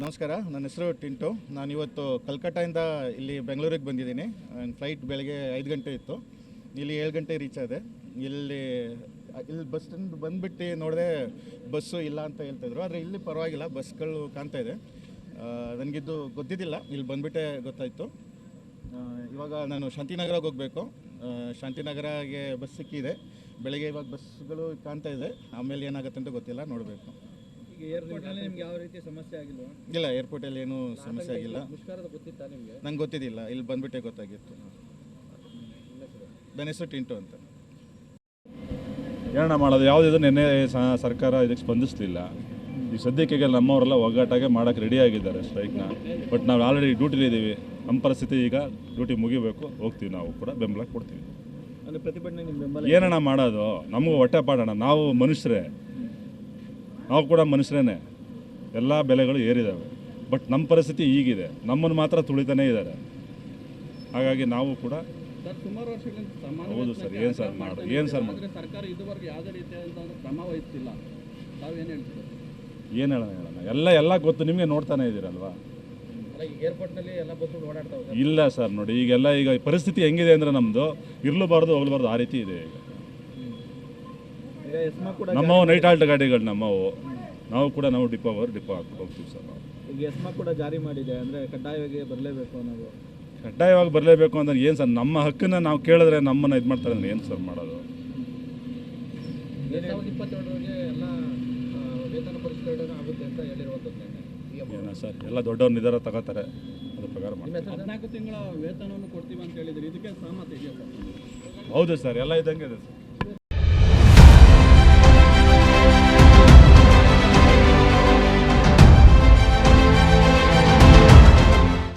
ನಮಸ್ಕಾರ, ನನ್ನ ಹೆಸರು ಟಿಂಟು. ನಾನು ಇವತ್ತು ಕಲ್ಕಟ್ಟಾಯಿಂದ ಇಲ್ಲಿ ಬೆಂಗಳೂರಿಗೆ ಬಂದಿದ್ದೀನಿ. ಫ್ಲೈಟ್ ಬೆಳಗ್ಗೆ 5 ಗಂಟೆ ಇತ್ತು. ಇಲ್ಲಿ 7 ಗಂಟೆ ರೀಚ್ ಆದೆ. ಇಲ್ಲಿ ಬಸ್ ಸ್ಟ್ಯಾಂಡ್ ಬಂದುಬಿಟ್ಟು ನೋಡಿದೆ, ಬಸ್ಸು ಇಲ್ಲ ಅಂತ ಹೇಳ್ತಾಯಿದ್ರು. ಆದರೆ ಇಲ್ಲಿ ಪರವಾಗಿಲ್ಲ, ಬಸ್ಗಳು ಕಾಣ್ತಾ ಇದೆ. ನನಗಿದ್ದು ಗೊತ್ತಿದ್ದಿಲ್ಲ, ಇಲ್ಲಿ ಬಂದುಬಿಟ್ಟೆ ಗೊತ್ತಾಯಿತು. ಇವಾಗ ನಾನು ಶಾಂತಿನಗರಕ್ಕೆ ಹೋಗಬೇಕು. ಶಾಂತಿನಗರಗೆ ಬಸ್ ಸಿಕ್ಕಿದೆ. ಬೆಳಗ್ಗೆ ಇವಾಗ ಬಸ್ಗಳು ಕಾಣ್ತಾ ಇದೆ. ಆಮೇಲೆ ಏನಾಗುತ್ತೆ ಅಂತ ಗೊತ್ತಿಲ್ಲ, ನೋಡಬೇಕು. ಏರ್ಪೋರ್ಟ್ನಲ್ಲಿ ನಿಮ್ಗೆ ಯಾವ ರೀತಿ ಸಮಸ್ಯೆ ಆಗಿಲ್ಲ? ಇಲ್ಲ, ಏರ್ಪೋರ್ಟಲ್ಲಿ ಏನೂ ಸಮಸ್ಯೆ ಆಗಿಲ್ಲ. ಮುಷ್ಕರದ ಗೊತ್ತಿತ್ತಾ ನಿಮಗೆ? ನಂಗೆ ಗೊತ್ತಿದ್ದಿಲ್ಲ, ಇಲ್ಲಿ ಬಂದುಬಿಟ್ಟೆ ಗೊತ್ತಾಗಿತ್ತು. ನನ್ನ ಹೆಸರು ಟಿಂಟು ಅಂತ. ಏನಣ್ಣ ಮಾಡೋದು, ಯಾವುದಿದು ನಿನ್ನೆ ಸರ್ಕಾರ ಇದಕ್ಕೆ ಸ್ಪಂದಿಸಲಿಲ್ಲ. ಈ ಸದ್ಯಕ್ಕೆ ನಮ್ಮವರೆಲ್ಲ ಒಗ್ಗಟ್ಟಾಗೆ ಮಾಡೋಕ್ಕೆ ರೆಡಿ ಆಗಿದ್ದಾರೆ ಸ್ಟ್ರೈಕ್ನ. ಬಟ್ ನಾವು ಆಲ್ರೆಡಿ ಡ್ಯೂಟಿಲಿದ್ದೀವಿ. ನಮ್ಮ ಪರಿಸ್ಥಿತಿ ಈಗ ಡ್ಯೂಟಿ ಮುಗಿಬೇಕು, ಹೋಗ್ತೀವಿ. ನಾವು ಕೂಡ ಬೆಂಬಲ ಕೊಡ್ತೀವಿ. ಅಂದರೆ ಪ್ರತಿಭಟನೆ ನಿಮ್ಮ ಬೆಂಬಲ ಏನಣ್ಣ ಮಾಡೋದು, ನಮಗೂ ಹೊಟ್ಟೆ ಪಾಡೋಣ. ನಾವು ಮನುಷ್ಯರೇ, ನಾವು ಕೂಡ ಮನುಷ್ಯರೇ. ಎಲ್ಲ ಬೆಲೆಗಳು ಏರಿದ್ದಾವೆ. ಬಟ್ ನಮ್ಮ ಪರಿಸ್ಥಿತಿ ಈಗಿದೆ, ನಮ್ಮನ್ನು ಮಾತ್ರ ತುಳಿತಾನೇ ಇದ್ದಾರೆ. ಹಾಗಾಗಿ ನಾವು ಕೂಡ ಸುಮಾರು ವರ್ಷಗಳಿಂದ ಹೌದು ಸರ್, ಏನು ಸರ್ ಮಾಡೋದು, ಏನು ಸರ್ ಮಾಡೋದು. ಸರ್ಕಾರ ಇದುವರೆಗೂ ಯಾವುದೇ ರೀತಿಯಾದಂಥ ಒಂದು ಕ್ರಮ ವಹಿಸ್ತಿಲ್ಲ. ತಾವೇನು ಹೇಳ್ತೀವಿ? ಏನು ಹೇಳೋಣ, ಎಲ್ಲ ಗೊತ್ತು, ನಿಮಗೆ ನೋಡ್ತಾನೆ ಇದ್ದೀರಲ್ವಾ. ಏರ್ಪೋರ್ಟ್ನಲ್ಲಿ ಎಲ್ಲ ಬಸ್ಸುಗಳು ಓಡಾಡ್ತಾ ಹೋಗುತ್ತೆ. ಇಲ್ಲ ಸರ್, ನೋಡಿ ಈಗ ಪರಿಸ್ಥಿತಿ ಹೆಂಗಿದೆ ಅಂದರೆ ನಮ್ಮದು ಇರಲೂಬಾರ್ದು ಹೋಗಲಬಾರ್ದು, ಆ ರೀತಿ ಇದೆ ಈಗ. ನಮ್ಮವು ನೈಟ್ ಹಾಲ್ಟ್ ಗಾಡಿಗಳು ನಮ್ಮವು. ನಾವು ಕೂಡ ಡಿಪೋ ಹೋಗ್ತೀವಿ ಸರ್. ನಾವು ಈಗ ಎಸ್ಮಾ ಕೂಡ ಜಾರಿ ಮಾಡಿದೆ, ಅಂದರೆ ಕಡ್ಡಾಯವಾಗಿ ಬರಲೇಬೇಕು ಅನ್ನೋದು. ಕಡ್ಡಾಯವಾಗಿ ಬರಲೇಬೇಕು ಅಂದ್ರೆ ಏನು ಸರ್, ನಮ್ಮ ಹಕ್ಕನ್ನು ನಾವು ಕೇಳಿದ್ರೆ ನಮ್ಮನ್ನು ಇದು ಮಾಡ್ತಾರೆ ಅಂದ್ರೆ ಏನು ಸರ್ ಮಾಡೋದು. 2022ಗೆ ಎಲ್ಲ ವೇತನ ಪರಿಷ್ಕರಣೆ ಆಗುತ್ತೆ ಅಂತ ಹೇಳಿರುವಂಥದ್ದು. ಏನೋ ಸರ್, ಎಲ್ಲ ದೊಡ್ಡವ್ರು ನಿರ್ಧಾರ ತಗೋತಾರೆ, ಅದ್ರ ಪ್ರಕಾರ ಮಾಡಿ. 14 ತಿಂಗಳ ವೇತನವನ್ನು ಕೊಡ್ತೀವಿ ಅಂತ ಹೇಳಿದ್ರೆ ಇದಕ್ಕೆ ಸಹಮತ ಇದೆಯಾ ಸರ್? ಹೌದು ಸರ್, ಎಲ್ಲ ಇದ್ದಂಗೆ ಇದೆ ಸರ್.